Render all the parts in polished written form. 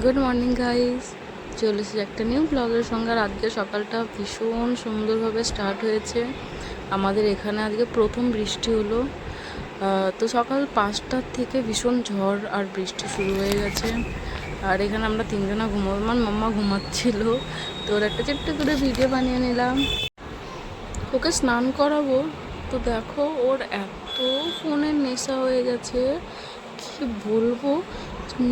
Good morning guys, চলে এসেছি একটা নিউ ব্লগের সঙ্গে। আর আজকে সকালটা ভীষণ সুন্দরভাবে স্টার্ট হয়েছে। আমাদের এখানে আজকে প্রথম বৃষ্টি হলো। তো সকাল 5টার থেকে ভীষণ ঝড় আর বৃষ্টি শুরু হয়ে গেছে। আর এখানে আমরা তিনজনা ঘুমাবো, আমার মাম্মা ঘুমাচ্ছিল। তো ওর একটা ছোট্ট করে ভিডিও বানিয়ে নিলাম, ওকে স্নান করাবো। তো দেখো ওর এত ফোনের নেশা হয়ে গেছে, কি বলবো।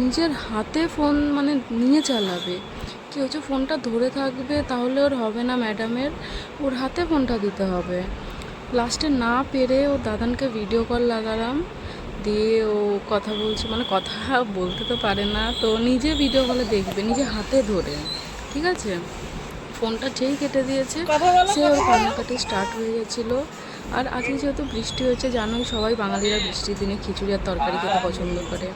নিজের হাতে ফোন মানে নিয়ে চালাবে, কি হচ্ছে ফোনটা ধরে থাকবে তাহলে ওর হবে না ম্যাডামের, ওর হাতে ফোনটা দিতে হবে। লাস্টে না পেরে ওর দাদানকে ভিডিও কল লাগালাম, দিয়ে ও কথা বলছে, মানে কথা বলতে তো পারে না, তো নিজে ভিডিও কলে দেখবে নিজে হাতে ধরে, ঠিক আছে। ফোনটা যেই কেটে দিয়েছে সে ওর কান্নাকাটি স্টার্ট হয়ে গেছিলো। আর আজকে যেহেতু বৃষ্টি হয়েছে, জানোই সবাই বাঙালিরা বৃষ্টির দিনে খিচুড়ি আর তরকারি খেতে পছন্দ করে।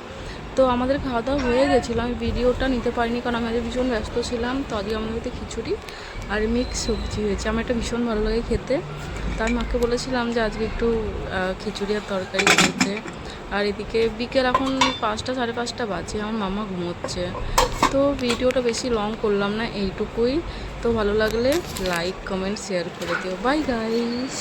তো আমাদের খাওয়া দাওয়া হয়ে গেছিলো, আমি ভিডিওটা নিতে পারিনি কারণ আমি ভীষণ ব্যস্ত ছিলাম। তো আজকে আমাদের বাড়িতে খিচুড়ি আর মিক্স সবজি হয়েছে, আমার এটা ভীষণ ভালো লাগে খেতে। তো আমি মাকে বলেছিলাম যে আজকে একটু খিচুড়ি আর তরকারি খেতে। আর এদিকে বিকেল এখন 5টা সাড়ে 5টা বাজে, আমার মামা ঘুমোচ্ছে। তো ভিডিওটা বেশি লং করলাম না, এইটুকুই। তো ভালো লাগলে লাইক কমেন্ট শেয়ার করে দিও। Bye guys.